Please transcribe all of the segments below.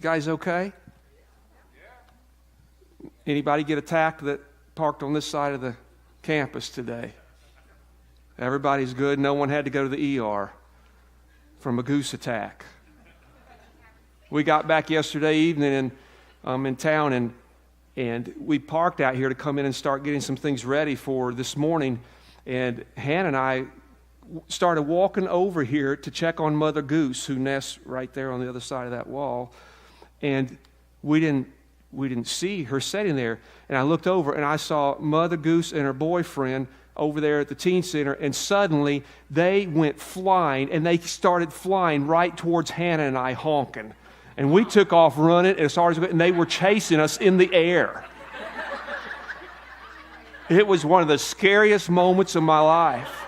guys okay? Anybody get attacked that parked on this side of the campus today? Everybody's good. No one had to go to the ER from a goose attack. We got back yesterday evening in town, and we parked out here to come in and start getting some things ready for this morning. And Hannah and I started walking over here to check on Mother Goose, who nests right there on the other side of that wall. And we didn't see her sitting there. And I looked over and I saw Mother Goose and her boyfriend over there at the teen center, and suddenly they went flying, and they started flying right towards Hannah and I, honking. And we took off running as hard as we could, and they were chasing us in the air. It was one of the scariest moments of my life.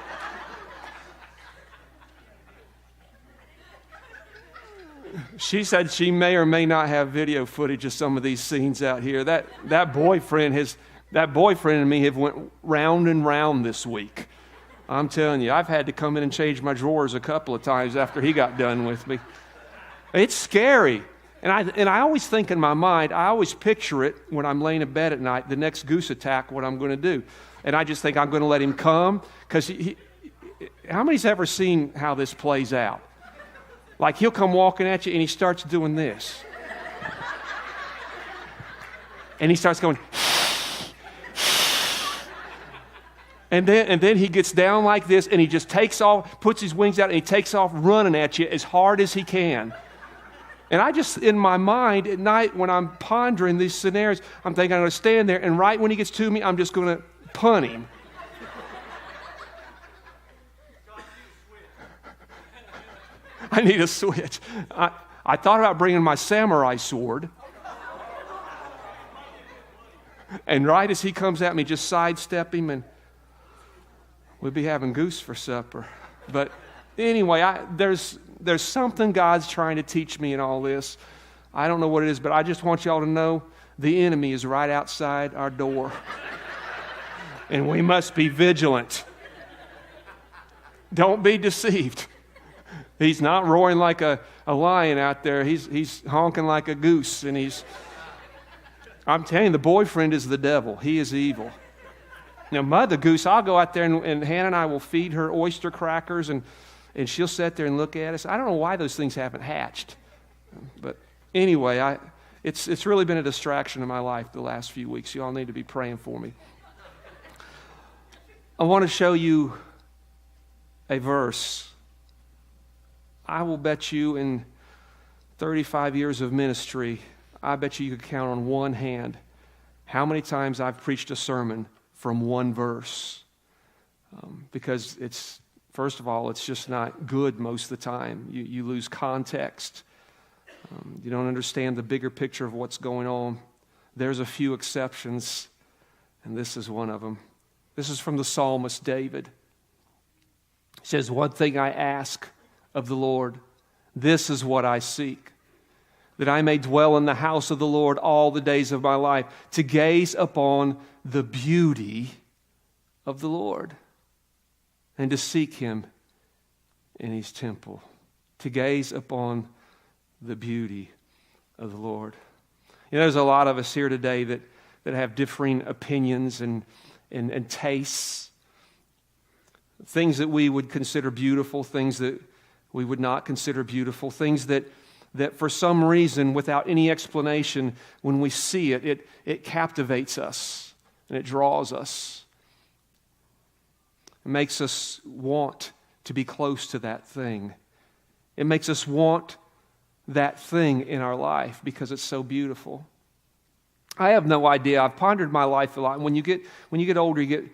She said she may or may not have video footage of some of these scenes out here. That boyfriend and me have went round and round this week. I'm telling you, I've had to come in and change my drawers a couple of times after he got done with me. It's scary. And I always think in my mind, I always picture it when I'm laying in bed at night, the next goose attack, what I'm going to do. And I just think I'm going to let him come. Because how many's ever seen how this plays out? Like he'll come walking at you and he starts doing this. And he starts going... And then he gets down like this, and he just takes off, puts his wings out, and he takes off running at you as hard as he can. And I just, in my mind at night when I'm pondering these scenarios, I'm thinking I'm going to stand there, and right when he gets to me, I'm just going to punt him. I need a switch. I thought about bringing my samurai sword. And right as he comes at me, just sidestep him, and we'd be having goose for supper. But anyway, there's something God's trying to teach me in all this. I don't know what it is, but I just want y'all to know the enemy is right outside our door. And we must be vigilant. Don't be deceived. He's not roaring like a lion out there. He's honking like a goose. And I'm telling you, the boyfriend is the devil. He is evil. Now, Mother Goose, I'll go out there and Hannah and I will feed her oyster crackers, and she'll sit there and look at us. I don't know why those things haven't hatched. But anyway, it's really been a distraction in my life the last few weeks. You all need to be praying for me. I want to show you a verse. I will bet you in 35 years of ministry, I bet you could count on one hand how many times I've preached a sermon from one verse, because first of all, it's just not good most of the time. You lose context. You don't understand the bigger picture of what's going on. There's a few exceptions, and this is one of them. This is from the psalmist David. He says, "One thing I ask of the Lord, this is what I seek, that I may dwell in the house of the Lord all the days of my life, to gaze upon the beauty of the Lord, and to seek Him in His temple." To gaze upon the beauty of the Lord. You know, there's a lot of us here today that have differing opinions and tastes. Things that we would consider beautiful, things that we would not consider beautiful, things that for some reason, without any explanation, when we see it, it captivates us. And it draws us. It makes us want to be close to that thing. It makes us want that thing in our life because it's so beautiful. I have no idea. I've pondered my life a lot. When you get older, you get,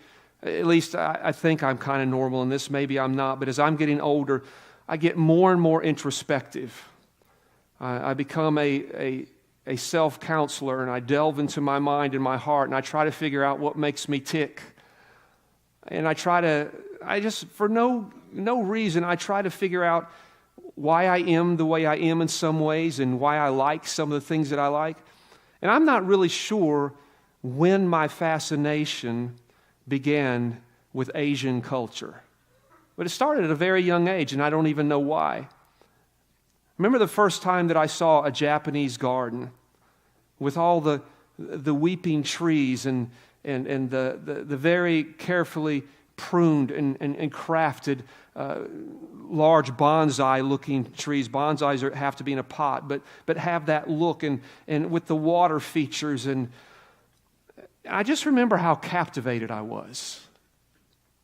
at least I think I'm kind of normal in this. Maybe I'm not. But as I'm getting older, I get more and more introspective. I become a self-counselor, and I delve into my mind and my heart, and I try to figure out what makes me tick. And for no reason, I try to figure out why I am the way I am in some ways, and why I like some of the things that I like. And I'm not really sure when my fascination began with Asian culture. But it started at a very young age, and I don't even know why. Remember the first time that I saw a Japanese garden with all the weeping trees and the very carefully pruned and crafted large bonsai-looking trees. Bonsais have to be in a pot, but have that look and with the water features. And I just remember how captivated I was.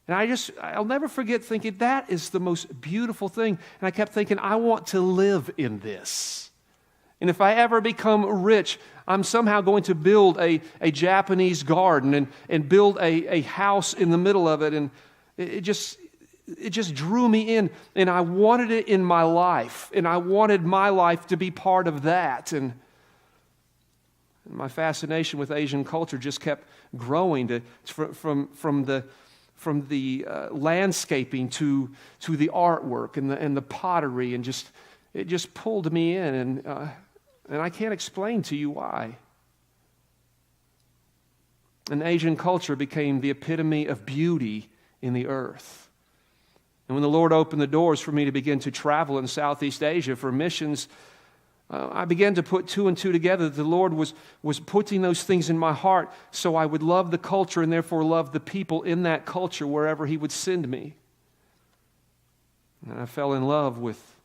And I'll never forget thinking, that is the most beautiful thing. And I kept thinking, I want to live in this. And if I ever become rich, I'm somehow going to build a Japanese garden and build a house in the middle of it. And it just drew me in. And I wanted it in my life. And I wanted my life to be part of that. And my fascination with Asian culture just kept growing from the landscaping to the artwork and the pottery, and it just pulled me in, and I can't explain to you why. And Asian culture became the epitome of beauty in the earth. And when the Lord opened the doors for me to begin to travel in Southeast Asia for missions, I began to put two and two together. The Lord was putting those things in my heart so I would love the culture and therefore love the people in that culture wherever He would send me. And I fell in love with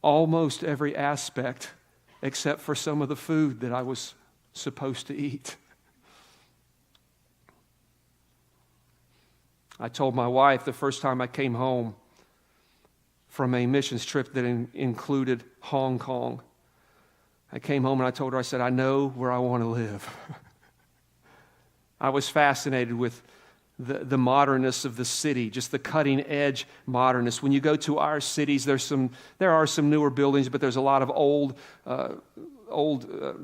almost every aspect except for some of the food that I was supposed to eat. I told my wife the first time I came home from a missions trip that included Hong Kong. I came home and I told her, I said, I know where I want to live. I was fascinated with the modernness of the city, just the cutting edge modernness. When you go to our cities, there are some newer buildings, but there's a lot of old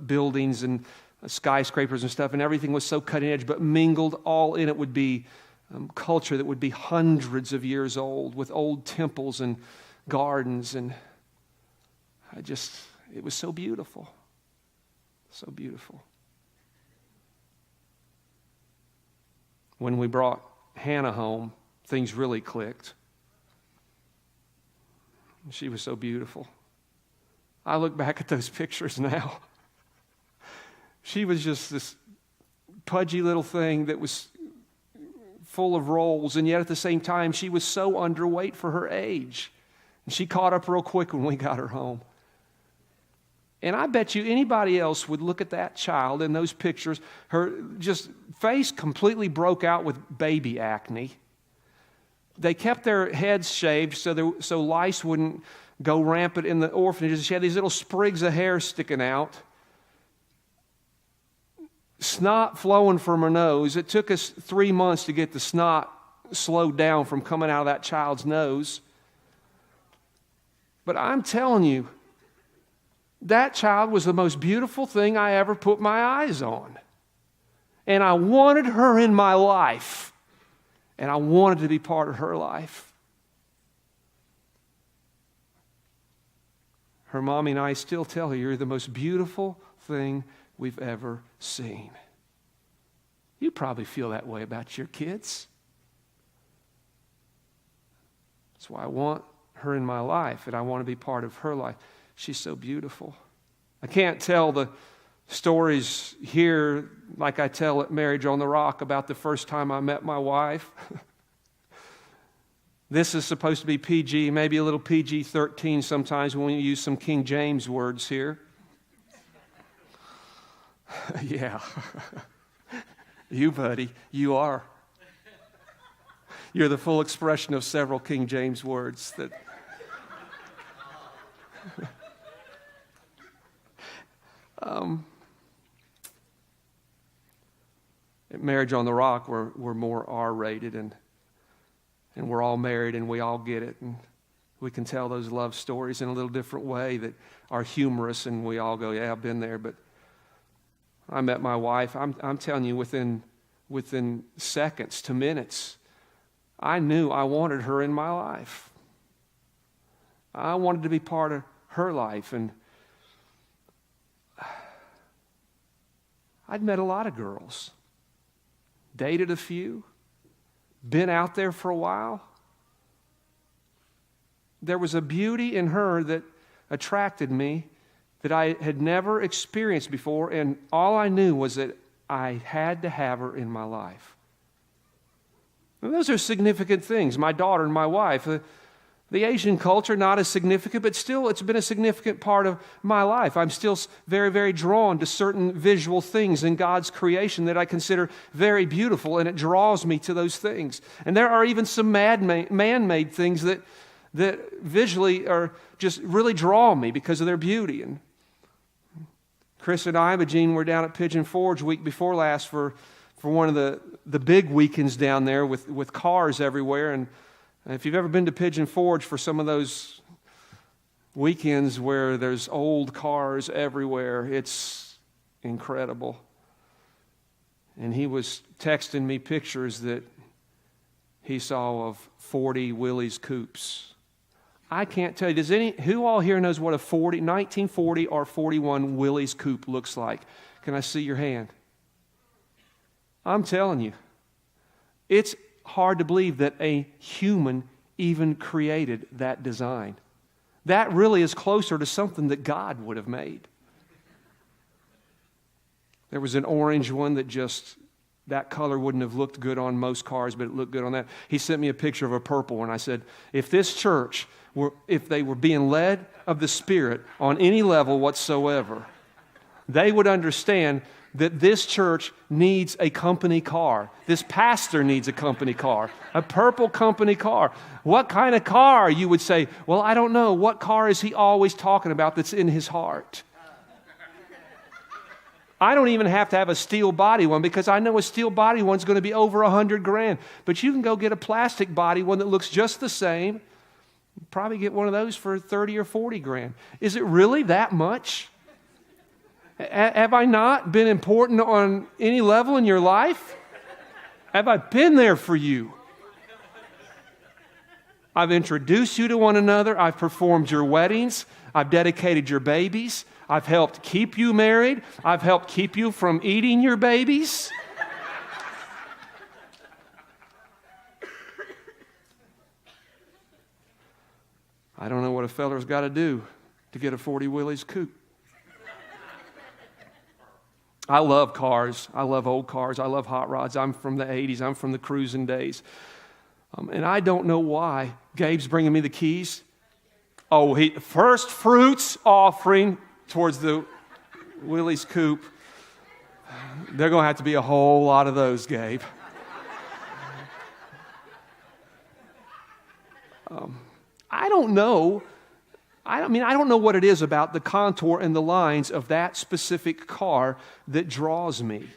buildings and skyscrapers and stuff, and everything was so cutting edge, but mingled all in it would be culture that would be hundreds of years old, with old temples and gardens, and it was so beautiful. So beautiful. When we brought Hannah home, things really clicked. She was so beautiful. I look back at those pictures now. She was just this pudgy little thing that was full of rolls, and yet at the same time, she was so underweight for her age. And she caught up real quick when we got her home. And I bet you anybody else would look at that child in those pictures, her just face completely broke out with baby acne. They kept their heads shaved so lice wouldn't go rampant in the orphanages. She had these little sprigs of hair sticking out. Snot flowing from her nose. It took us 3 months to get the snot slowed down from coming out of that child's nose. But I'm telling you, that child was the most beautiful thing I ever put my eyes on. And I wanted her in my life. And I wanted to be part of her life. Her mommy and I still tell her, you're the most beautiful thing we've ever seen. You probably feel that way about your kids. That's why I want her in my life, and I want to be part of her life. She's so beautiful. I can't tell the stories here like I tell at Marriage on the Rock about the first time I met my wife. This is supposed to be PG, maybe a little PG-13 sometimes when we use some King James words here. Yeah. You, buddy, you are. You're the full expression of several King James words that... At Marriage on the Rock, we're more R-rated, and we're all married, and we all get it, and we can tell those love stories in a little different way that are humorous, and we all go, yeah, I've been there. But I met my wife. I'm telling you, within seconds to minutes, I knew I wanted her in my life. I wanted to be part of her life, and I'd met a lot of girls, dated a few, been out there for a while. There was a beauty in her that attracted me that I had never experienced before, and all I knew was that I had to have her in my life. And those are significant things. My daughter and my wife. The Asian culture, not as significant, but still it's been a significant part of my life. I'm still very, very drawn to certain visual things in God's creation that I consider very beautiful, and it draws me to those things. And there are even some man-made things that visually are just really draw me because of their beauty. And Chris and I, Imogene, were down at Pigeon Forge week before last for one of the big weekends down there with cars everywhere. And if you've ever been to Pigeon Forge for some of those weekends where there's old cars everywhere, it's incredible. And he was texting me pictures that he saw of 40 Willys coupes. I can't tell you, who all here knows what a 1940 or 41 Willys coupe looks like? Can I see your hand? I'm telling you, it's hard to believe that a human even created that design. That really is closer to something that God would have made. There was an orange one that color wouldn't have looked good on most cars, but it looked good on that. He sent me a picture of a purple one. I said, if this church if they were being led of the Spirit on any level whatsoever, they would understand that this church needs a company car. This pastor needs a company car, a purple company car. What kind of car? You would say, well, I don't know. What car is he always talking about that's in his heart? I don't even have to have a steel body one because I know a steel body one's going to be over $100,000. But you can go get a plastic body one that looks just the same. Probably get one of those for $30,000 or $40,000. Is it really that much? Have I not been important on any level in your life? Have I been there for you? I've introduced you to one another. I've performed your weddings. I've dedicated your babies. I've helped keep you married. I've helped keep you from eating your babies. I don't know what a feller's got to do to get a 40 Willys coupe. I love cars. I love old cars. I love hot rods. I'm from the 80s. I'm from the cruising days. And I don't know why Gabe's bringing me the keys. Oh, first fruits offering towards the Willys coupe. They're going to have to be a whole lot of those, Gabe. I don't know. I don't know what it is about the contour and the lines of that specific car that draws me,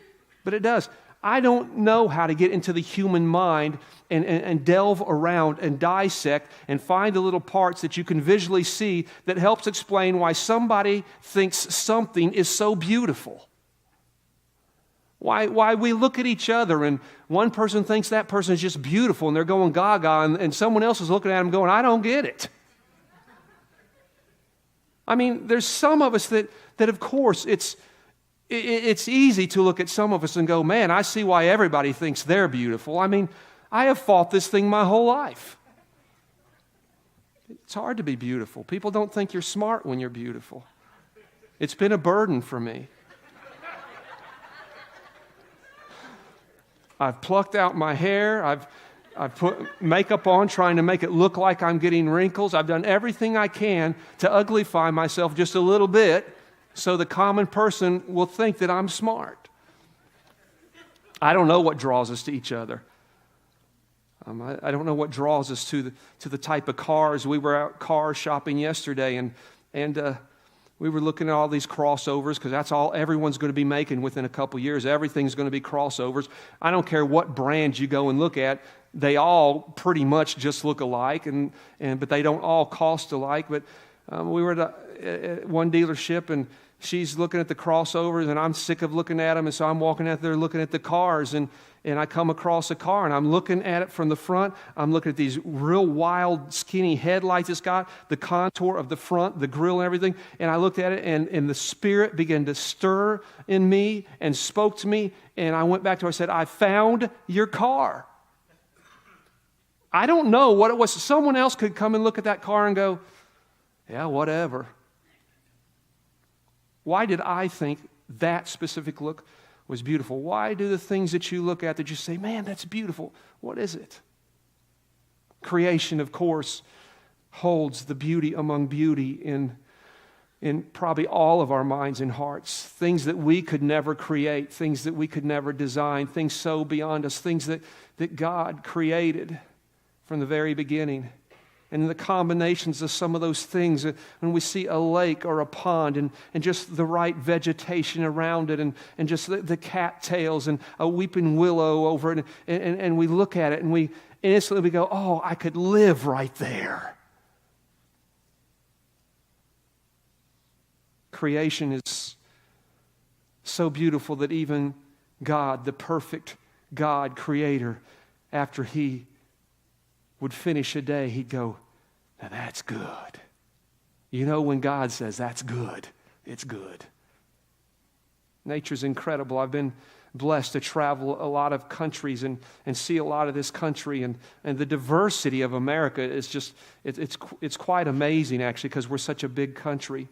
but it does. I don't know how to get into the human mind and delve around and dissect and find the little parts that you can visually see that helps explain why somebody thinks something is so beautiful. Why we look at each other and one person thinks that person is just beautiful and they're going gaga and someone else is looking at them going, I don't get it. I mean, there's some of us that of course, it's easy to look at some of us and go, man, I see why everybody thinks they're beautiful. I mean, I have fought this thing my whole life. It's hard to be beautiful. People don't think you're smart when you're beautiful. It's been a burden for me. I've plucked out my hair. I've put makeup on trying to make it look like I'm getting wrinkles. I've done everything I can to uglify myself just a little bit so the common person will think that I'm smart. I don't know what draws us to each other. I don't know what draws us to the type of cars. We were out car shopping yesterday, and we were looking at all these crossovers because that's all everyone's going to be making within a couple years. Everything's going to be crossovers. I don't care what brand you go and look at. They all pretty much just look alike, but they don't all cost alike. But we were at one dealership, and she's looking at the crossovers, and I'm sick of looking at them, and so I'm walking out there looking at the cars, and I come across a car, and I'm looking at it from the front. I'm looking at these real wild, skinny headlights it's got, the contour of the front, the grill and everything, and I looked at it, and the Spirit began to stir in me and spoke to me, and I went back to her and said, I found your car. I don't know what it was. Someone else could come and look at that car and go, yeah, whatever. Why did I think that specific look was beautiful? Why do the things that you look at that you say, man, that's beautiful? What is it? Creation, of course, holds the beauty among beauty in probably all of our minds and hearts. Things that we could never create, things that we could never design, things so beyond us, things that God created from the very beginning. And the combinations of some of those things, when we see a lake or a pond and just the right vegetation around it and just the cattails and a weeping willow over it, and we look at it and we instantly go, oh, I could live right there. Creation is so beautiful that even God, the perfect God, Creator, after He would finish a day, He'd go, now that's good. You know, when God says that's good, it's good. Nature's incredible. I've been blessed to travel a lot of countries and see a lot of this country, and the diversity of America is just, it's quite amazing actually, because we're such a big country.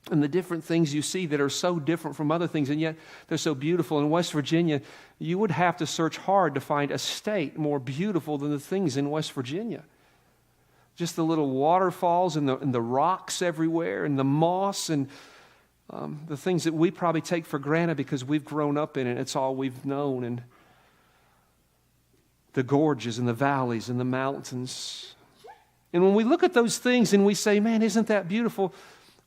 And the different things you see that are so different from other things, and yet they're so beautiful. In West Virginia, you would have to search hard to find a state more beautiful than the things in West Virginia. Just the little waterfalls and the rocks everywhere and the moss and the things that we probably take for granted because we've grown up in it. It's all we've known. And the gorges and the valleys and the mountains. And when we look at those things and we say, man, isn't that beautiful?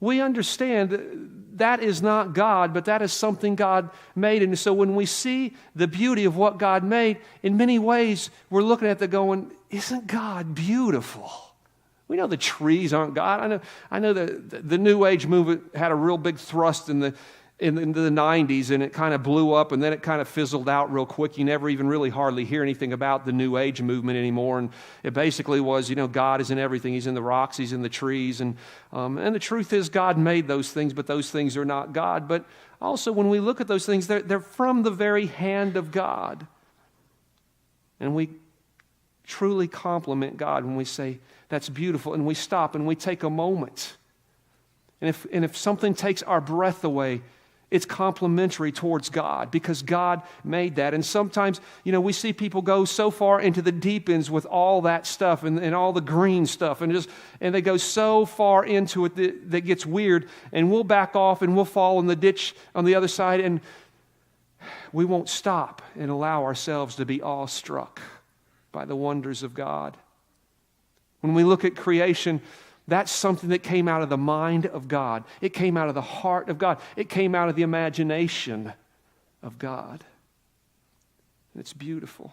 We understand that is not God, but that is something God made. And so when we see the beauty of what God made, in many ways, we're looking at that going, isn't God beautiful? We know the trees aren't God. I know the New Age movement had a real big thrust in the 90s, and it kind of blew up, and then it kind of fizzled out real quick. You never even really hardly hear anything about the New Age movement anymore. And it basically was, God is in everything. He's in the rocks. He's in the trees. And the truth is God made those things, but those things are not God. But also when we look at those things, they're from the very hand of God. And we truly compliment God when we say, that's beautiful. And we stop and we take a moment. And if something takes our breath away, it's complimentary towards God because God made that. And sometimes, we see people go so far into the deep ends with all that stuff and all the green stuff and they go so far into it that gets weird, and we'll back off and we'll fall in the ditch on the other side, and we won't stop and allow ourselves to be awestruck by the wonders of God. When we look at creation, that's something that came out of the mind of God. It came out of the heart of God. It came out of the imagination of God. And it's beautiful.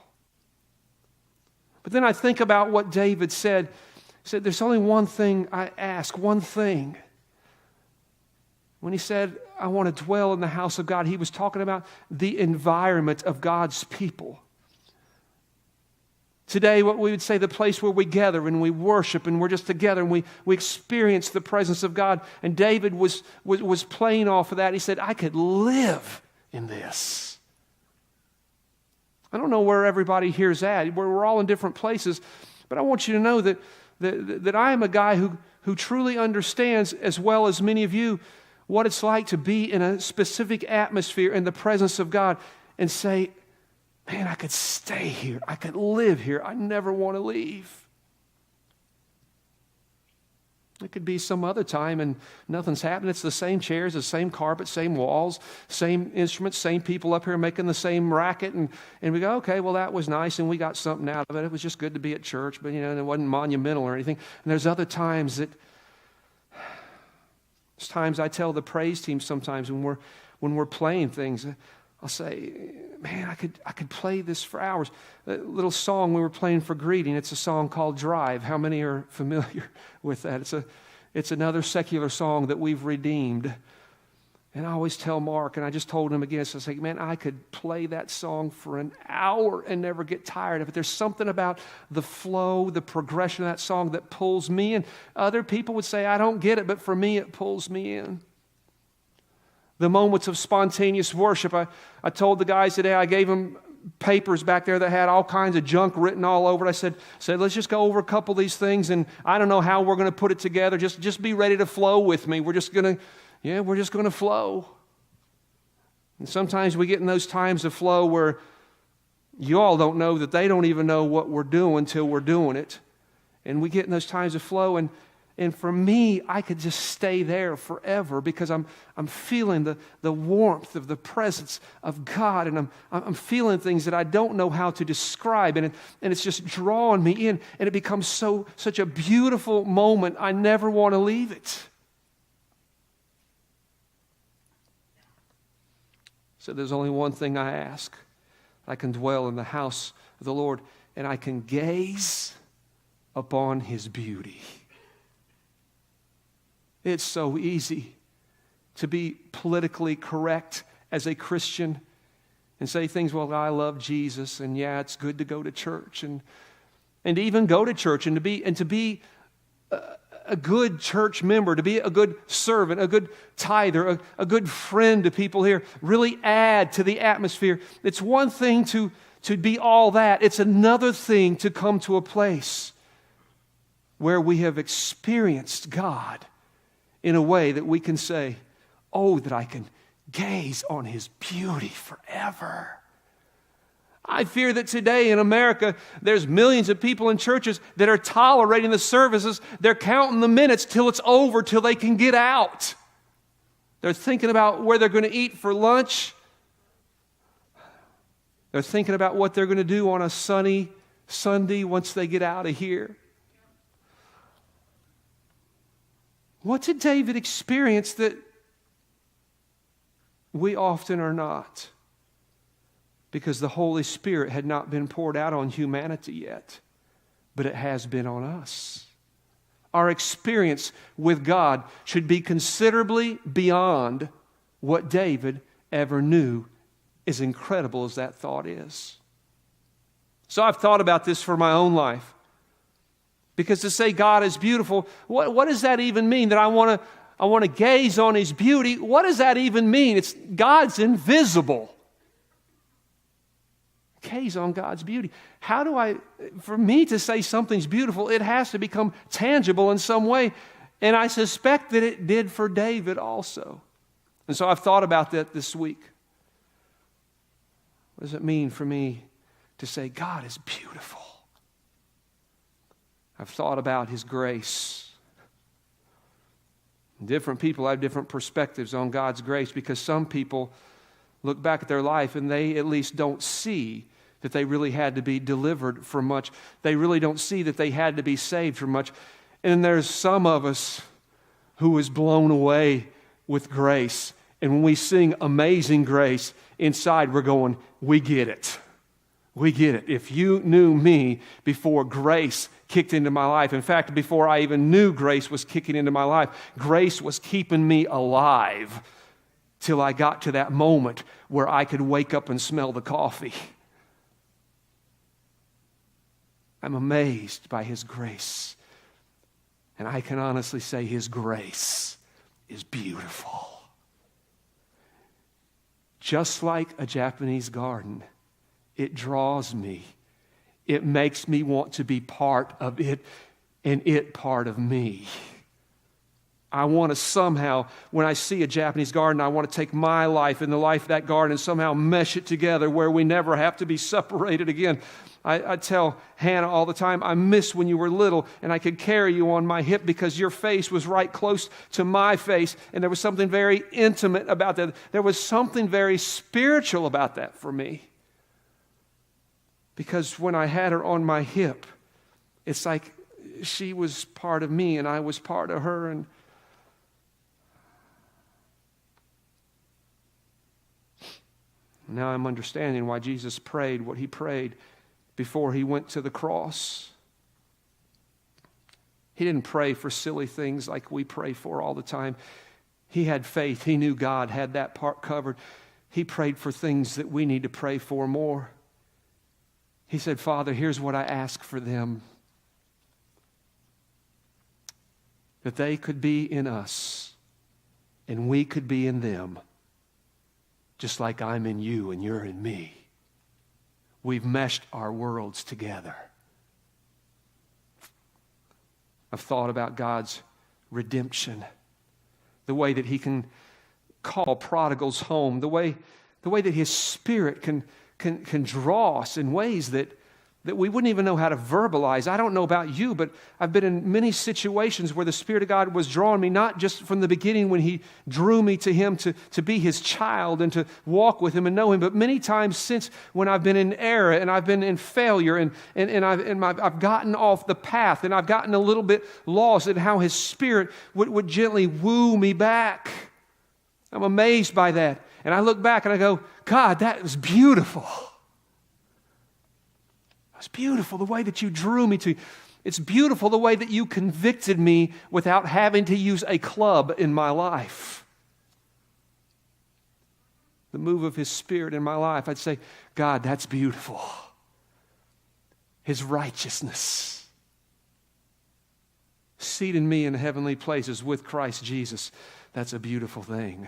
But then I think about what David said. He said, there's only one thing I ask, one thing. When he said, I want to dwell in the house of God, he was talking about the environment of God's people. Today, what we would say, the place where we gather and we worship and we're just together and we experience the presence of God. And David was playing off of that. He said, I could live in this. I don't know where everybody here's at. We're all in different places. But I want you to know that I am a guy who truly understands, as well as many of you, what it's like to be in a specific atmosphere in the presence of God and say, man, I could stay here. I could live here. I never want to leave. It could be some other time and nothing's happening. It's the same chairs, the same carpet, same walls, same instruments, same people up here making the same racket. And we go, okay, well, that was nice and we got something out of it. It was just good to be at church, but, it wasn't monumental or anything. And there's other times there's times I tell the praise team sometimes when we're playing things, I'll say, man, I could play this for hours. A little song we were playing for greeting, it's a song called Drive. How many are familiar with that? It's another secular song that we've redeemed. And I always tell Mark, and I just told him again, so I say, man, I could play that song for an hour and never get tired of it. There's something about the flow, the progression of that song that pulls me in. Other people would say, I don't get it, but for me, it pulls me in. The moments of spontaneous worship. I told the guys today, I gave them papers back there that had all kinds of junk written all over it. I said, let's just go over a couple of these things, and I don't know how we're going to put it together. Just be ready to flow with me. We're just going to, yeah, we're just going to flow. And sometimes we get in those times of flow where you all don't know that they don't even know what we're doing till we're doing it. And we get in those times of flow, and for me, I could just stay there forever because I'm feeling the warmth of the presence of God, and I'm feeling things that I don't know how to describe, and it's just drawing me in, and it becomes such a beautiful moment. I never want to leave it. So there's only one thing I ask. I can dwell in the house of the Lord, and I can gaze upon His beauty. It's so easy to be politically correct as a Christian and say things, well, I love Jesus, and yeah, it's good to go to church, and to even go to church, and to be a good church member, to be a good servant, a good tither, a good friend to people here, really add to the atmosphere. It's one thing to be all that. It's another thing to come to a place where we have experienced God in a way that we can say, oh, that I can gaze on His beauty forever. I fear that today in America, there's millions of people in churches that are tolerating the services. They're counting the minutes till it's over, till they can get out. They're thinking about where they're going to eat for lunch. They're thinking about what they're going to do on a sunny Sunday once they get out of here. What did David experience that we often are not? Because the Holy Spirit had not been poured out on humanity yet, but it has been on us. Our experience with God should be considerably beyond what David ever knew, as incredible as that thought is. So I've thought about this for my own life. Because to say God is beautiful, what does that even mean? That I want to gaze on His beauty. What does that even mean? God's invisible. Gaze on God's beauty. For me to say something's beautiful, it has to become tangible in some way. And I suspect that it did for David also. And so I've thought about that this week. What does it mean for me to say God is beautiful? I've thought about His grace. Different people have different perspectives on God's grace, because some people look back at their life and they at least don't see that they really had to be delivered from much. They really don't see that they had to be saved from much. And there's some of us who is blown away with grace. And when we sing Amazing Grace, inside we're going, we get it. We get it. If you knew me before grace kicked into my life, in fact, before I even knew grace was kicking into my life, grace was keeping me alive till I got to that moment where I could wake up and smell the coffee. I'm amazed by His grace. And I can honestly say His grace is beautiful. Just like a Japanese garden, it draws me. It makes me want to be part of it, and it part of me. I want to somehow, when I see a Japanese garden, I want to take my life and the life of that garden and somehow mesh it together where we never have to be separated again. I tell Hannah all the time, I miss when you were little and I could carry you on my hip because your face was right close to my face, and there was something very intimate about that. There was something very spiritual about that for me. Because when I had her on my hip, it's like she was part of me and I was part of her. And now I'm understanding why Jesus prayed what He prayed before He went to the cross. He didn't pray for silly things like we pray for all the time. He had faith. He knew God had that part covered. He prayed for things that we need to pray for more. He said, Father, here's what I ask for them. That they could be in us and we could be in them. Just like I'm in you and you're in me. We've meshed our worlds together. I've thought about God's redemption. the way that he can call prodigals home, the way that his Spirit can draw us in ways that we wouldn't even know how to verbalize. I don't know about you, but I've been in many situations where the Spirit of God was drawing me, not just from the beginning when he drew me to him to be his child and to walk with him and know him, but many times since when I've been in error and I've been in failure and I've gotten off the path and I've gotten a little bit lost, and how his Spirit would gently woo me back. I'm amazed by that. And I look back and I go, God, that was beautiful. It's beautiful the way that you drew me to. It's beautiful the way that you convicted me without having to use a club in my life. The move of his Spirit in my life, I'd say, God, that's beautiful. His righteousness. Seated me in heavenly places with Christ Jesus. That's a beautiful thing.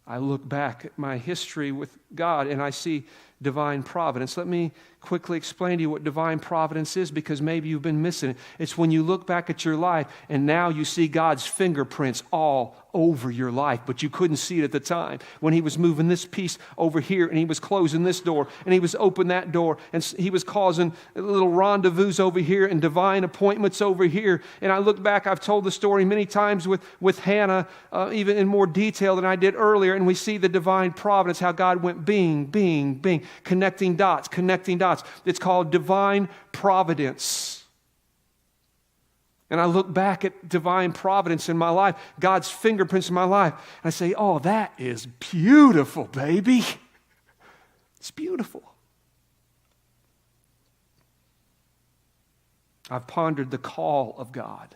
I look back at my history with God and I see divine providence. Let me quickly explain to you what divine providence is, because maybe you've been missing it. It's when you look back at your life and now you see God's fingerprints all over your life, but you couldn't see it at the time. When he was moving this piece over here and he was closing this door and he was opening that door and he was causing little rendezvous over here and divine appointments over here. And I look back, I've told the story many times with Hannah, even in more detail than I did earlier, and we see the divine providence, how God went bing, bing, bing, connecting dots, connecting dots. It's called divine providence. And I look back at divine providence in my life, God's fingerprints in my life, and I say, oh, that is beautiful, baby. It's beautiful. I've pondered the call of God.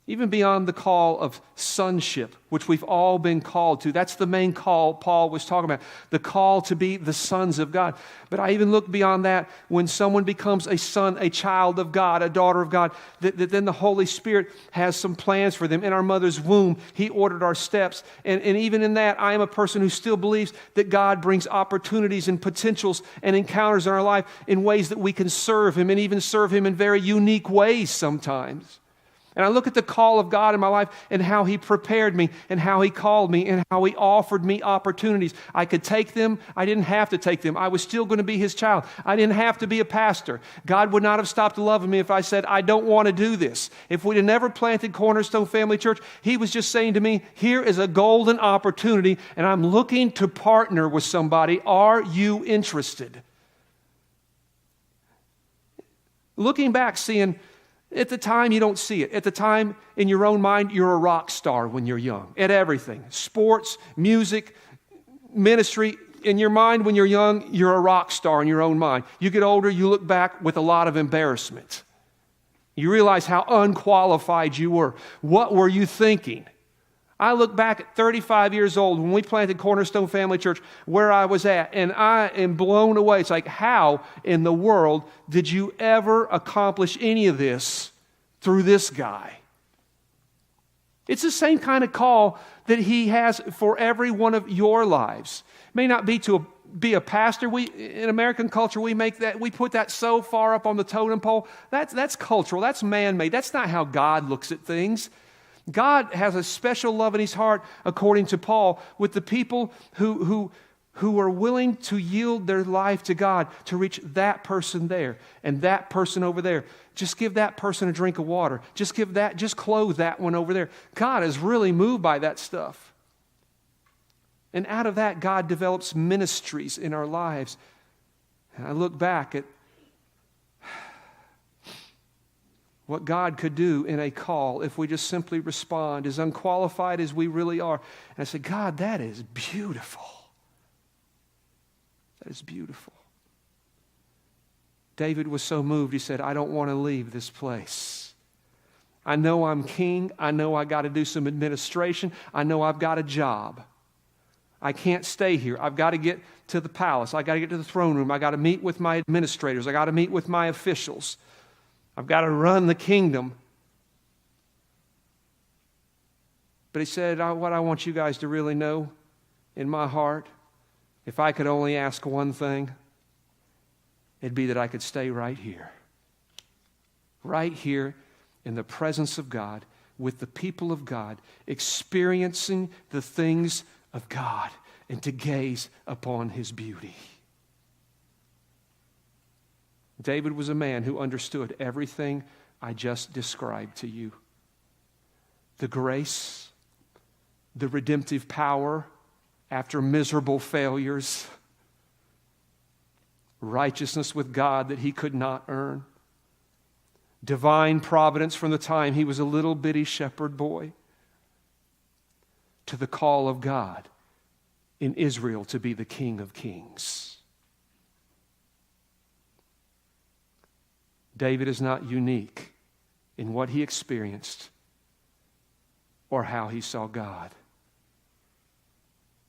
Even beyond the call of sonship, which we've all been called to. That's the main call Paul was talking about, the call to be the sons of God. But I even look beyond that when someone becomes a son, a child of God, a daughter of God, that then the Holy Spirit has some plans for them. In our mother's womb, he ordered our steps. And even in that, I am a person who still believes that God brings opportunities and potentials and encounters in our life in ways that we can serve him, and even serve him in very unique ways sometimes. And I look at the call of God in my life and how he prepared me and how he called me and how he offered me opportunities. I could take them. I didn't have to take them. I was still going to be his child. I didn't have to be a pastor. God would not have stopped loving me if I said, I don't want to do this. If we'd have never planted Cornerstone Family Church, he was just saying to me, here is a golden opportunity and I'm looking to partner with somebody. Are you interested? Looking back, seeing, at the time, you don't see it. At the time, in your own mind, you're a rock star when you're young. At everything. Sports, music, ministry. In your mind, when you're young, you're a rock star in your own mind. You get older, you look back with a lot of embarrassment. You realize how unqualified you were. What were you thinking? I look back at 35 years old when we planted Cornerstone Family Church, where I was at, and I am blown away. It's like, how in the world did you ever accomplish any of this through this guy? It's the same kind of call that he has for every one of your lives. It may not be to be a pastor. In American culture, we put that so far up on the totem pole. That's cultural. That's man-made. That's not how God looks at things. God has a special love in his heart, according to Paul, with the people who are willing to yield their life to God to reach that person there and that person over there. Just give that person a drink of water. Just clothe that one over there. God is really moved by that stuff. And out of that, God develops ministries in our lives. And I look back at what God could do in a call if we just simply respond, as unqualified as we really are. And I said, God, that is beautiful. That is beautiful. David was so moved, he said, I don't want to leave this place. I know I'm king. I know I got to do some administration. I know I've got a job. I can't stay here. I've got to get to the palace. I got to get to the throne room. I got to meet with my administrators. I got to meet with my officials. I've got to run the kingdom. But he said, what I want you guys to really know in my heart, if I could only ask one thing, it'd be that I could stay right here. Right here in the presence of God, with the people of God, experiencing the things of God, and to gaze upon His beauty. David was a man who understood everything I just described to you. The grace, the redemptive power after miserable failures, righteousness with God that he could not earn, divine providence from the time he was a little bitty shepherd boy, to the call of God in Israel to be the King of Kings. David is not unique in what he experienced or how he saw God.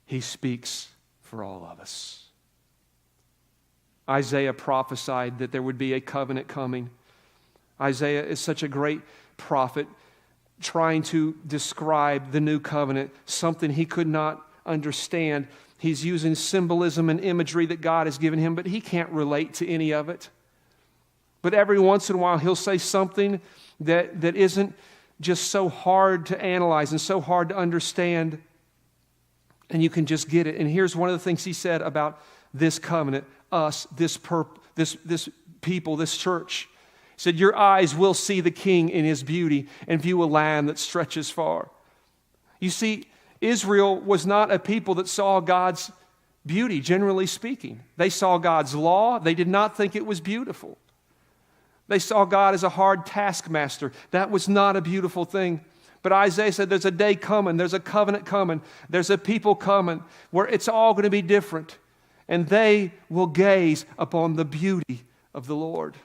He speaks for all of us. Isaiah prophesied that there would be a covenant coming. Isaiah is such a great prophet, trying to describe the new covenant, something he could not understand. He's using symbolism and imagery that God has given him, but he can't relate to any of it. But every once in a while, he'll say something that isn't just so hard to analyze and so hard to understand, and you can just get it. And here's one of the things he said about this covenant, us, this people, this church. He said, your eyes will see the King in His beauty and view a land that stretches far. You see, Israel was not a people that saw God's beauty, generally speaking. They saw God's law. They did not think it was beautiful. They saw God as a hard taskmaster. That was not a beautiful thing. But Isaiah said there's a day coming, there's a covenant coming, there's a people coming where it's all going to be different. And they will gaze upon the beauty of the Lord.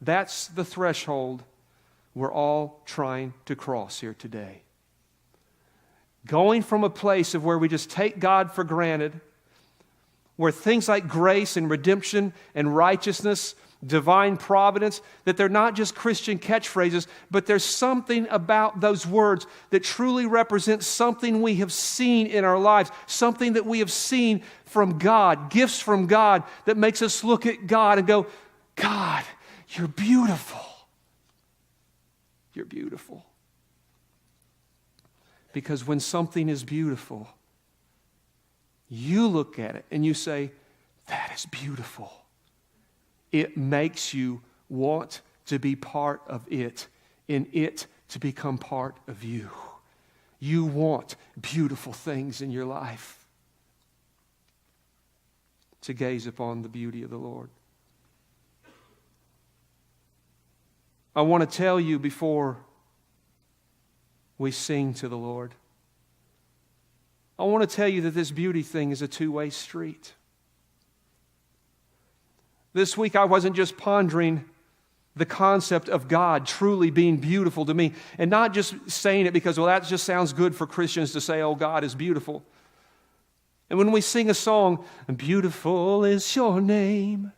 That's the threshold we're all trying to cross here today. Going from a place of where we just take God for granted, where things like grace and redemption and righteousness, divine providence, that they're not just Christian catchphrases, but there's something about those words that truly represents something we have seen in our lives, something that we have seen from God, gifts from God that makes us look at God and go, God, you're beautiful. You're beautiful. Because when something is beautiful, you look at it and you say, that is beautiful. It makes you want to be part of it, and it to become part of you. You want beautiful things in your life. To gaze upon the beauty of the Lord. I want to tell you before we sing to the Lord, I want to tell you that this beauty thing is a two-way street. This week I wasn't just pondering the concept of God truly being beautiful to me, and not just saying it because, well, that just sounds good for Christians to say, oh, God is beautiful. And when we sing a song, beautiful is your name,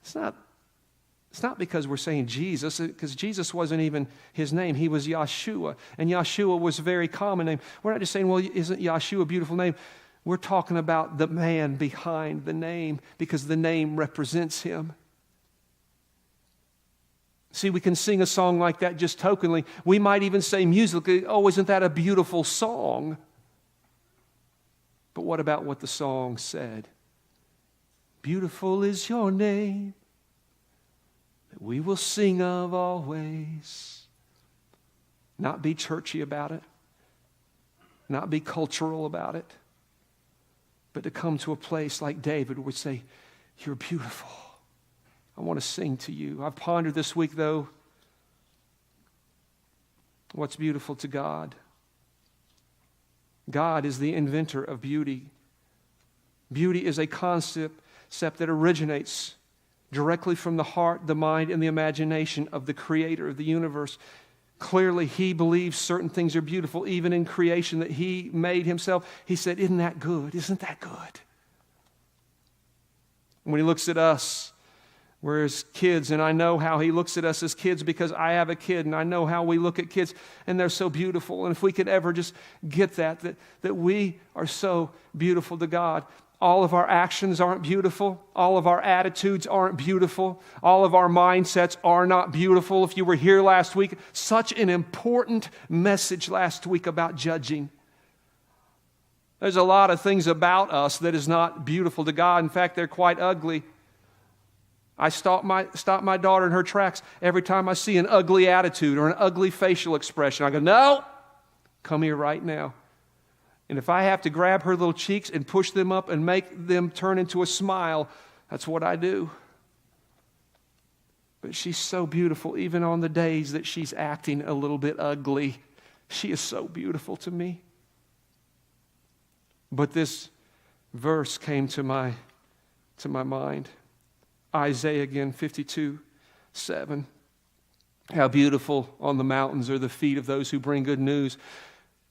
it's not because we're saying Jesus, because Jesus wasn't even His name. He was Yahshua, and Yahshua was a very common name. We're not just saying, well, isn't Yahshua a beautiful name? We're talking about the man behind the name, because the name represents Him. See, we can sing a song like that just tokenly. We might even say musically, oh, isn't that a beautiful song? But what about what the song said? Beautiful is your name, that we will sing of always. Not be churchy about it, not be cultural about it, but to come to a place like David would say, you're beautiful. I want to sing to you. I've pondered this week, though, what's beautiful to God. God is the inventor of beauty. Beauty is a concept that originates directly from the heart, the mind, and the imagination of the Creator of the universe. Clearly, He believes certain things are beautiful, even in creation that He made Himself. He said, isn't that good? Isn't that good? When He looks at us, we're His kids, and I know how He looks at us as kids because I have a kid, and I know how we look at kids, and they're so beautiful. And if we could ever just get that we are so beautiful to God, All of our actions aren't beautiful. All of our attitudes aren't beautiful. All of our mindsets are not beautiful. If you were here last week, such an important message last week about judging. There's a lot of things about us that is not beautiful to God. In fact, they're quite ugly. I stop my daughter in her tracks every time I see an ugly attitude or an ugly facial expression. I go, no, come here right now. And if I have to grab her little cheeks and push them up and make them turn into a smile, that's what I do. But she's so beautiful, even on the days that she's acting a little bit ugly. She is so beautiful to me. But this verse came to my mind. Isaiah again, 52:7. How beautiful on the mountains are the feet of those who bring good news.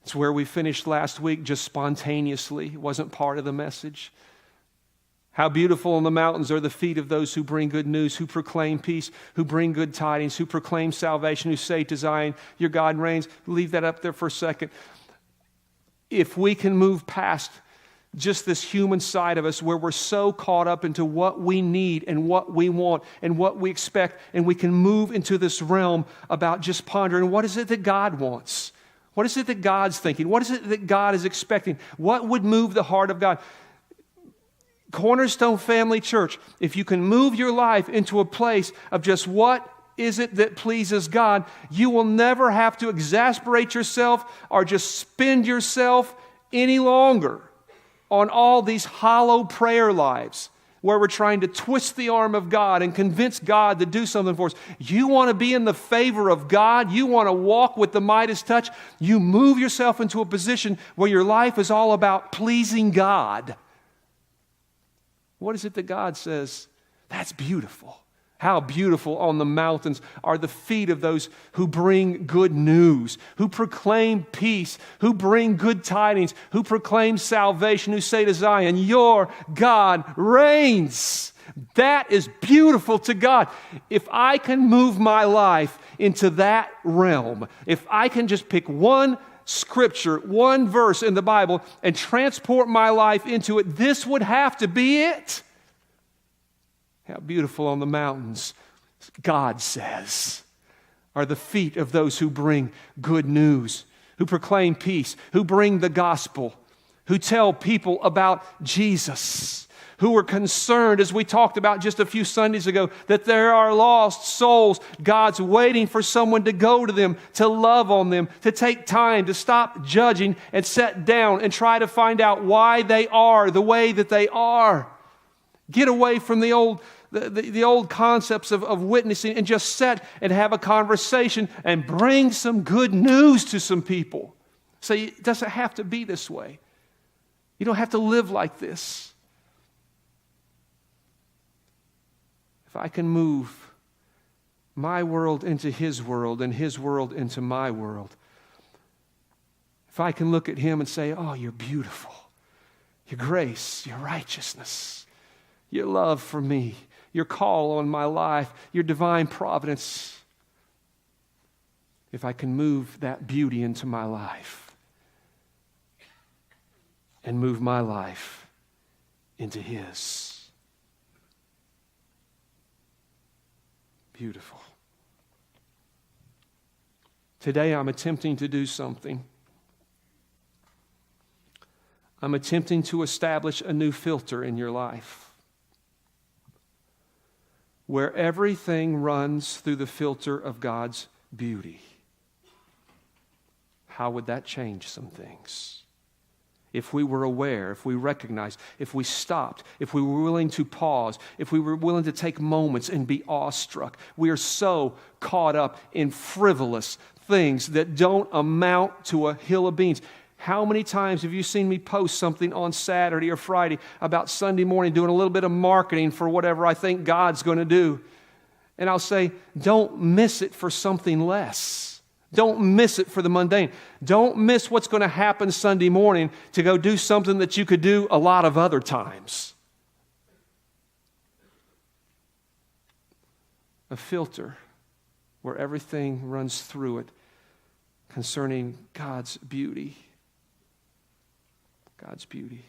It's where we finished last week, just spontaneously. It wasn't part of the message. How beautiful on the mountains are the feet of those who bring good news, who proclaim peace, who bring good tidings, who proclaim salvation, who say to Zion, your God reigns. Leave that up there for a second. If we can move past just this human side of us where we're so caught up into what we need and what we want and what we expect, and we can move into this realm about just pondering, what is it that God wants? What is it that God's thinking? What is it that God is expecting? What would move the heart of God? Cornerstone Family Church, if you can move your life into a place of just what is it that pleases God, you will never have to exasperate yourself or just spend yourself any longer on all these hollow prayer lives where we're trying to twist the arm of God and convince God to do something for us. You want to be in the favor of God. You want to walk with the Midas touch. You move yourself into a position where your life is all about pleasing God. What is it that God says? That's beautiful. How beautiful on the mountains are the feet of those who bring good news, who proclaim peace, who bring good tidings, who proclaim salvation, who say to Zion, your God reigns. That is beautiful to God. If I can move my life into that realm, if I can just pick one scripture, one verse in the Bible and transport my life into it, this would have to be it. How beautiful on the mountains, God says, are the feet of those who bring good news, who proclaim peace, who bring the gospel, who tell people about Jesus, who are concerned, as we talked about just a few Sundays ago, that there are lost souls. God's waiting for someone to go to them, to love on them, to take time, to stop judging and sit down and try to find out why they are the way that they are. Get away from the old concepts of witnessing and just sit and have a conversation and bring some good news to some people. So it doesn't have to be this way. You don't have to live like this. If I can move my world into His world and His world into my world, if I can look at Him and say, oh, you're beautiful, your grace, your righteousness, your love for me, your call on my life, your divine providence. If I can move that beauty into my life and move my life into His. Beautiful. Today I'm attempting to do something. I'm attempting to establish a new filter in your life, where everything runs through the filter of God's beauty. How would that change some things? If we were aware, if we recognized, if we stopped, if we were willing to pause, if we were willing to take moments and be awestruck. We are so caught up in frivolous things that don't amount to a hill of beans. How many times have you seen me post something on Saturday or Friday about Sunday morning doing a little bit of marketing for whatever I think God's going to do? And I'll say, don't miss it for something less. Don't miss it for the mundane. Don't miss what's going to happen Sunday morning to go do something that you could do a lot of other times. A filter where everything runs through it concerning God's beauty. God's beauty.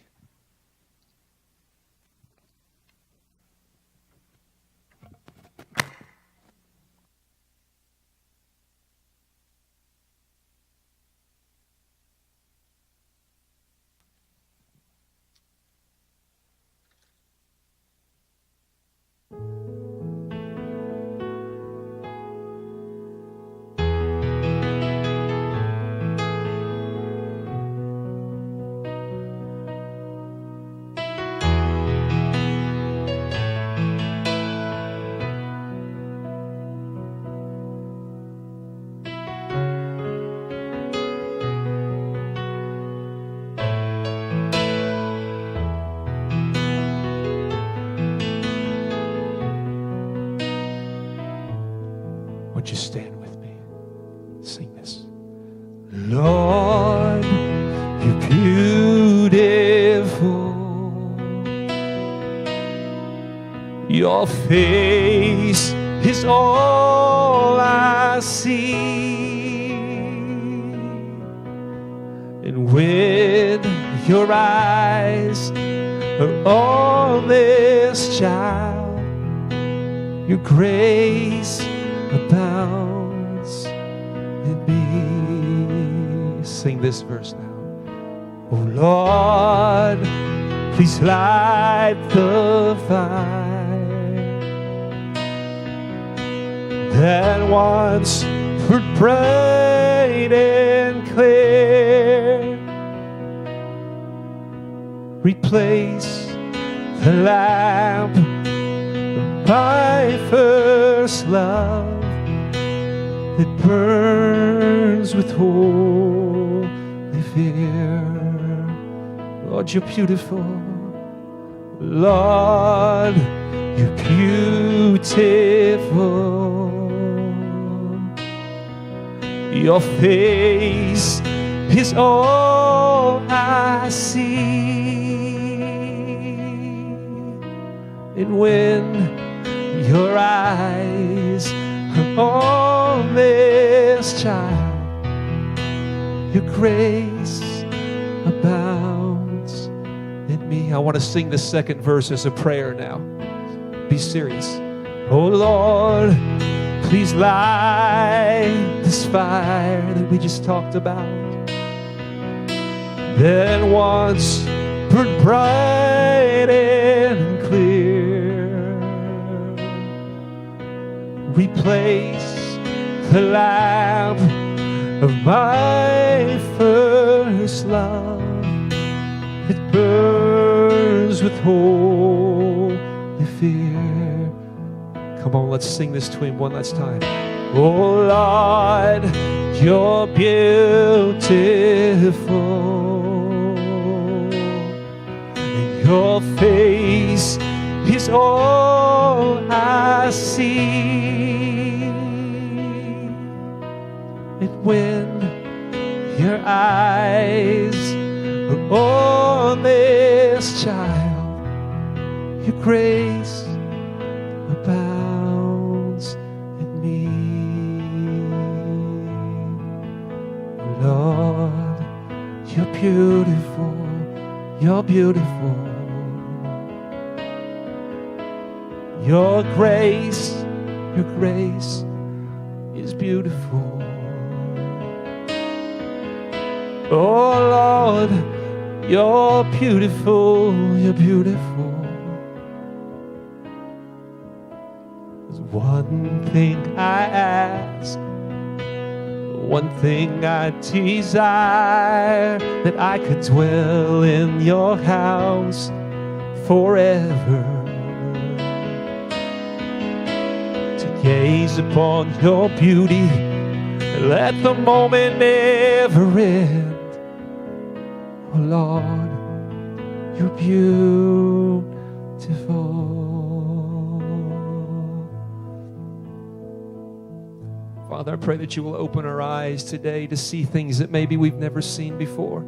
Sing this. Lord, you're beautiful. Your face is all I see. And when your eyes are on this child, your grace abounds in me. Sing this verse now. Oh Lord, please light the fire that once burned bright and clear. Replace the lamp of my first love that burns with holy fear. Lord, you're beautiful. Lord, you're beautiful. Your face is all I see. And when your eyes are on this child, your grace abounds in me. I want to sing the second verse as a prayer now. Be serious. Oh Lord, please light this fire that we just talked about, that once burned bright and clear. Replace the lamp of my first love that burns with holy fear. Come on, let's sing this to him one last time. Oh Lord, you're beautiful. And your face is all I see. And when your eyes are on this child, your grace abounds in me. Lord, you're beautiful. You're beautiful. Your grace is beautiful. Oh Lord, you're beautiful. You're beautiful. There's one thing I ask, one thing I desire, that I could dwell in your house forever, to gaze upon your beauty, let the moment never end. Oh Lord, you're beautiful. Father, I pray that you will open our eyes today to see things that maybe we've never seen before.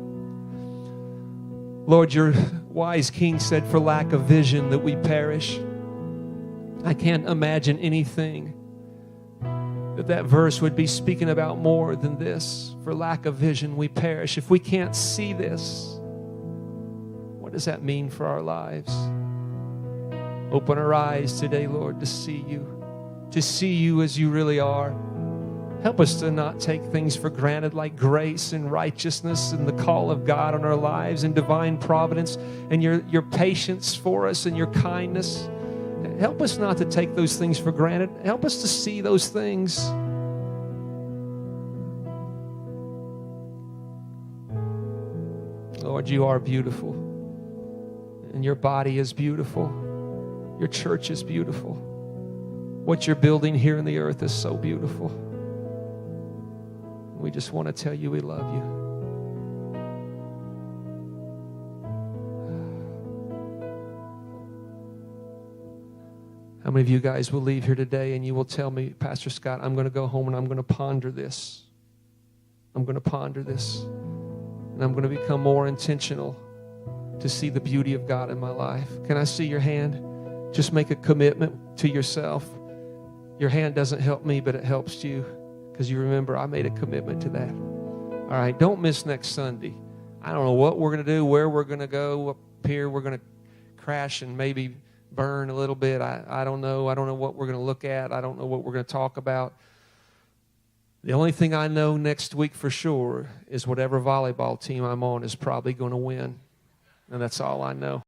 Lord, your wise king said, for lack of vision that we perish. I can't imagine anything that verse would be speaking about more than this. For lack of vision we perish. If we can't see this, what does that mean for our lives? Open our eyes today, Lord, to see you as you really are. Help us to not take things for granted like grace and righteousness and the call of God on our lives and divine providence and your patience for us and your kindness. Help us not to take those things for granted. Help us to see those things. Lord, you are beautiful. And your body is beautiful. Your church is beautiful. What you're building here in the earth is so beautiful. We just want to tell you we love you. How many of you guys will leave here today and you will tell me, Pastor Scott, I'm going to go home and I'm going to ponder this. I'm going to ponder this. And I'm going to become more intentional to see the beauty of God in my life. Can I see your hand? Just make a commitment to yourself. Your hand doesn't help me, but it helps you, because you remember I made a commitment to that. All right, don't miss next Sunday. I don't know what we're going to do, where we're going to go. Up here we're going to crash and maybe burn a little bit. I don't know. I don't know what we're going to look at. I don't know what we're going to talk about. The only thing I know next week for sure is whatever volleyball team I'm on is probably going to win. And that's all I know.